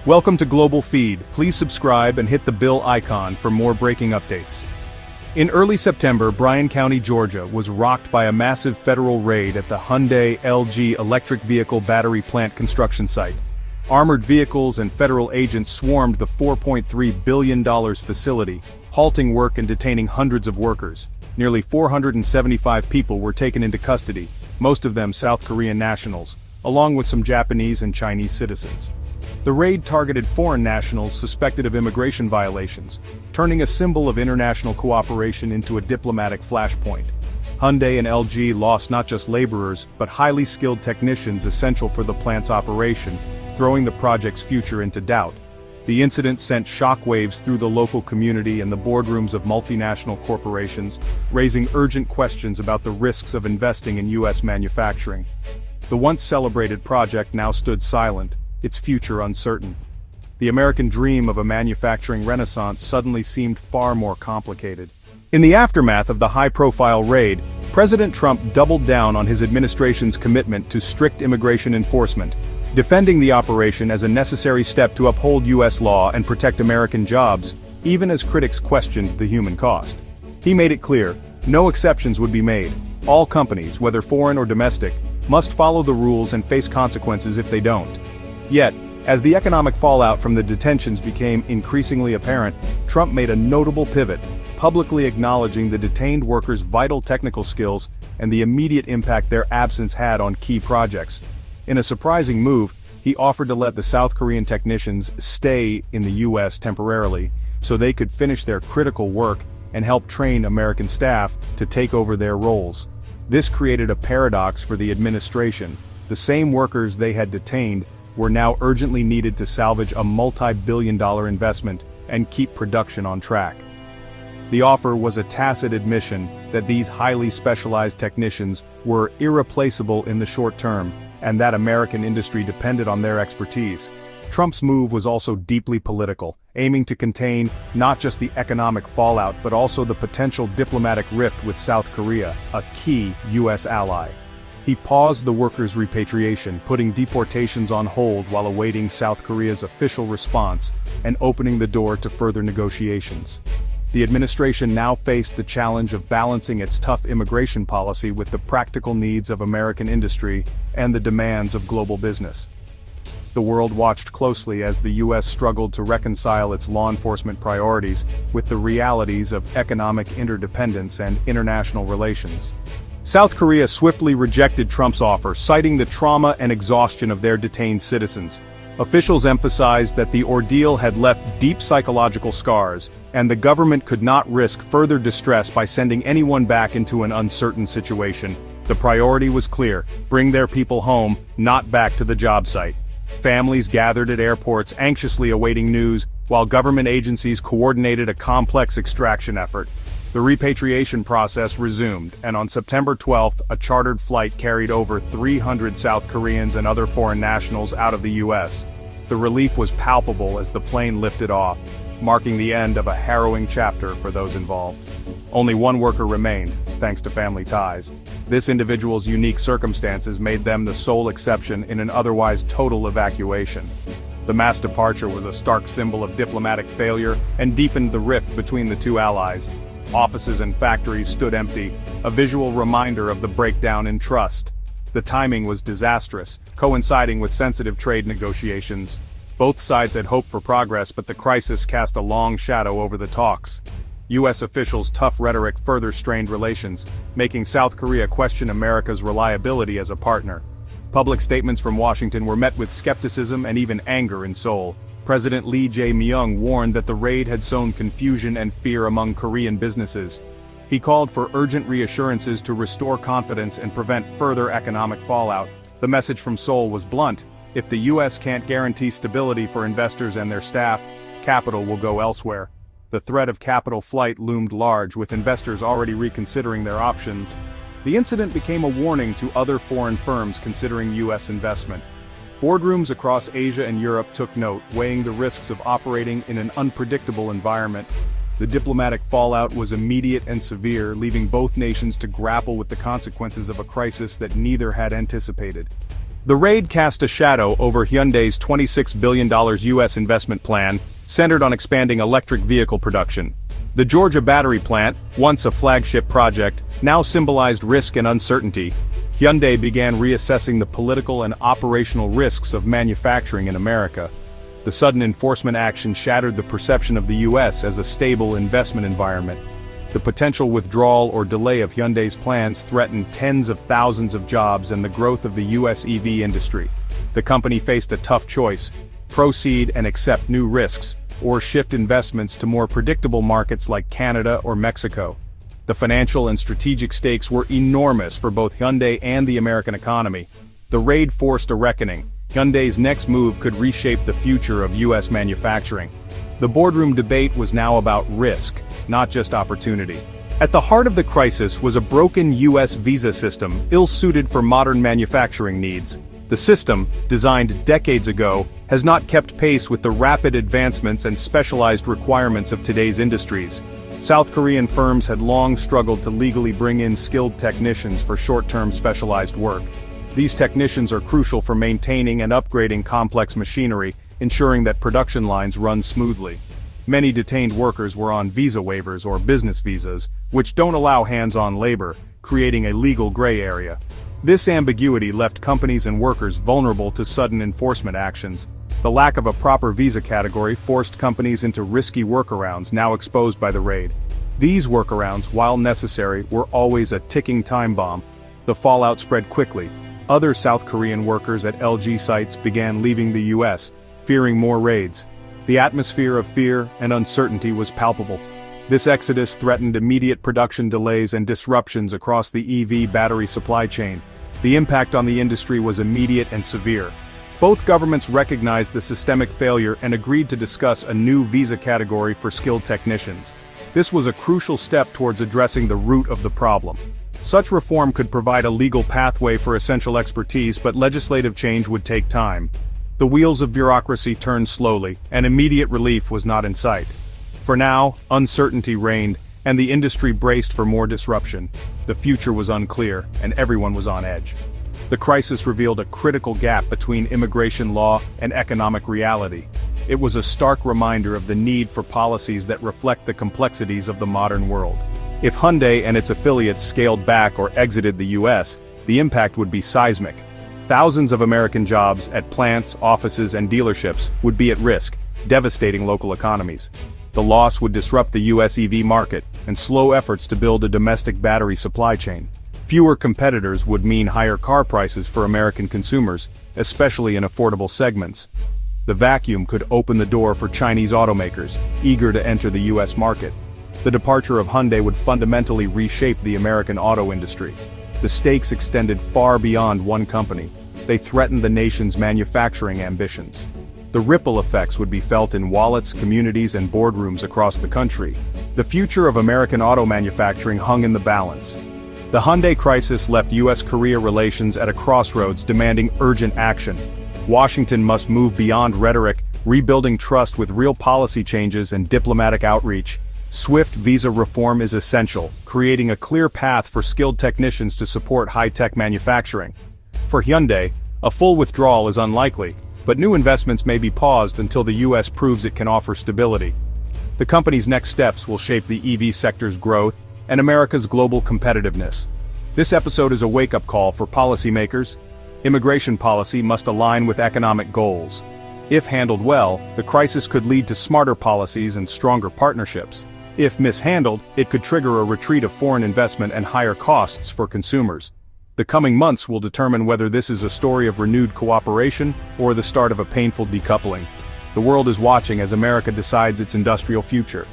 Welcome to Global Feed. Please subscribe and hit the bell icon for more breaking updates. In early September, Bryan County, Georgia, was rocked by a massive federal raid at the Hyundai LG electric vehicle battery plant construction site. Armored vehicles and federal agents swarmed the $4.3 billion facility, halting work and detaining hundreds of workers. Nearly 475 people were taken into custody, most of them South Korean nationals, along with some Japanese and Chinese citizens. The raid targeted foreign nationals suspected of immigration violations, turning a symbol of international cooperation into a diplomatic flashpoint. Hyundai and LG lost not just laborers, but highly skilled technicians essential for the plant's operation, throwing the project's future into doubt. The incident sent shockwaves through the local community and the boardrooms of multinational corporations, raising urgent questions about the risks of investing in U.S. manufacturing. The once celebrated project now stood silent, its future uncertain. The American dream of a manufacturing renaissance suddenly seemed far more complicated. In the aftermath of the high-profile raid, President Trump doubled down on his administration's commitment to strict immigration enforcement, defending the operation as a necessary step to uphold U.S. law and protect American jobs, even as critics questioned the human cost. He made it clear, no exceptions would be made. All companies, whether foreign or domestic, must follow the rules and face consequences if they don't. Yet, as the economic fallout from the detentions became increasingly apparent, Trump made a notable pivot, publicly acknowledging the detained workers' vital technical skills and the immediate impact their absence had on key projects. In a surprising move, he offered to let the South Korean technicians stay in the U.S. temporarily, so they could finish their critical work and help train American staff to take over their roles. This created a paradox for the administration. The same workers they had detained were now urgently needed to salvage a multi-billion-dollar investment and keep production on track. The offer was a tacit admission that these highly specialized technicians were irreplaceable in the short term, and that American industry depended on their expertise. Trump's move was also deeply political, aiming to contain not just the economic fallout but also the potential diplomatic rift with South Korea, a key U.S. ally. He paused the workers' repatriation, putting deportations on hold while awaiting South Korea's official response and opening the door to further negotiations. The administration now faced the challenge of balancing its tough immigration policy with the practical needs of American industry and the demands of global business. The world watched closely as the U.S. struggled to reconcile its law enforcement priorities with the realities of economic interdependence and international relations. South Korea swiftly rejected Trump's offer, citing the trauma and exhaustion of their detained citizens. Officials emphasized that the ordeal had left deep psychological scars, and the government could not risk further distress by sending anyone back into an uncertain situation. The priority was clear: bring their people home, not back to the job site. Families gathered at airports anxiously awaiting news, while government agencies coordinated a complex extraction effort. The repatriation process resumed, and on September 12, a chartered flight carried over 300 South Koreans and other foreign nationals out of the U.S. The relief was palpable as the plane lifted off, marking the end of a harrowing chapter for those involved. Only one worker remained, thanks to family ties. This individual's unique circumstances made them the sole exception in an otherwise total evacuation. The mass departure was a stark symbol of diplomatic failure and deepened the rift between the two allies. Offices and factories stood empty, a visual reminder of the breakdown in trust. The timing was disastrous, coinciding with sensitive trade negotiations. Both sides had hoped for progress, but the crisis cast a long shadow over the talks. U.S. officials' tough rhetoric further strained relations, making South Korea question America's reliability as a partner. Public statements from Washington were met with skepticism and even anger in Seoul. President Lee Jae-myung warned that the raid had sown confusion and fear among Korean businesses. He called for urgent reassurances to restore confidence and prevent further economic fallout. The message from Seoul was blunt: if the U.S. can't guarantee stability for investors and their staff, capital will go elsewhere. The threat of capital flight loomed large, with investors already reconsidering their options. The incident became a warning to other foreign firms considering U.S. investment. Boardrooms across Asia and Europe took note, weighing the risks of operating in an unpredictable environment. The diplomatic fallout was immediate and severe, leaving both nations to grapple with the consequences of a crisis that neither had anticipated. The raid cast a shadow over Hyundai's $26 billion U.S. investment plan, centered on expanding electric vehicle production. The Georgia battery plant, once a flagship project, now symbolized risk and uncertainty. Hyundai began reassessing the political and operational risks of manufacturing in America. The sudden enforcement action shattered the perception of the U.S. as a stable investment environment. The potential withdrawal or delay of Hyundai's plans threatened tens of thousands of jobs and the growth of the U.S. EV industry. The company faced a tough choice: proceed and accept new risks, or shift investments to more predictable markets like Canada or Mexico. The financial and strategic stakes were enormous for both Hyundai and the American economy. The raid forced a reckoning. Hyundai's next move could reshape the future of U.S. manufacturing. The boardroom debate was now about risk, not just opportunity. At the heart of the crisis was a broken U.S. visa system, ill-suited for modern manufacturing needs. The system, designed decades ago, has not kept pace with the rapid advancements and specialized requirements of today's industries. South Korean firms had long struggled to legally bring in skilled technicians for short-term specialized work. These technicians are crucial for maintaining and upgrading complex machinery, ensuring that production lines run smoothly. Many detained workers were on visa waivers or business visas, which don't allow hands-on labor, creating a legal gray area. This ambiguity left companies and workers vulnerable to sudden enforcement actions. The lack of a proper visa category forced companies into risky workarounds now exposed by the raid. These workarounds, while necessary, were always a ticking time bomb. The fallout spread quickly. Other South Korean workers at LG sites began leaving the U.S., fearing more raids. The atmosphere of fear and uncertainty was palpable. This exodus threatened immediate production delays and disruptions across the EV battery supply chain. The impact on the industry was immediate and severe. Both governments recognized the systemic failure and agreed to discuss a new visa category for skilled technicians. This was a crucial step towards addressing the root of the problem. Such reform could provide a legal pathway for essential expertise, but legislative change would take time. The wheels of bureaucracy turned slowly, and immediate relief was not in sight. For now, uncertainty reigned, and the industry braced for more disruption. The future was unclear, and everyone was on edge. The crisis revealed a critical gap between immigration law and economic reality. It was a stark reminder of the need for policies that reflect the complexities of the modern world. If Hyundai and its affiliates scaled back or exited the U.S., the impact would be seismic. Thousands of American jobs at plants, offices, and dealerships would be at risk, devastating local economies. The loss would disrupt the U.S. EV market and slow efforts to build a domestic battery supply chain. Fewer competitors would mean higher car prices for American consumers, especially in affordable segments. The vacuum could open the door for Chinese automakers, eager to enter the U.S. market. The departure of Hyundai would fundamentally reshape the American auto industry. The stakes extended far beyond one company. They threatened the nation's manufacturing ambitions. The ripple effects would be felt in wallets, communities, and boardrooms across the country. The future of American auto manufacturing hung in the balance. The Hyundai crisis left U.S.-Korea relations at a crossroads demanding urgent action. Washington must move beyond rhetoric, rebuilding trust with real policy changes and diplomatic outreach. Swift visa reform is essential, creating a clear path for skilled technicians to support high-tech manufacturing. For Hyundai, a full withdrawal is unlikely, but new investments may be paused until the U.S. proves it can offer stability. The company's next steps will shape the EV sector's growth and America's global competitiveness. This episode is a wake-up call for policymakers. Immigration policy must align with economic goals. If handled well, the crisis could lead to smarter policies and stronger partnerships. If mishandled, it could trigger a retreat of foreign investment and higher costs for consumers. The coming months will determine whether this is a story of renewed cooperation or the start of a painful decoupling. The world is watching as America decides its industrial future.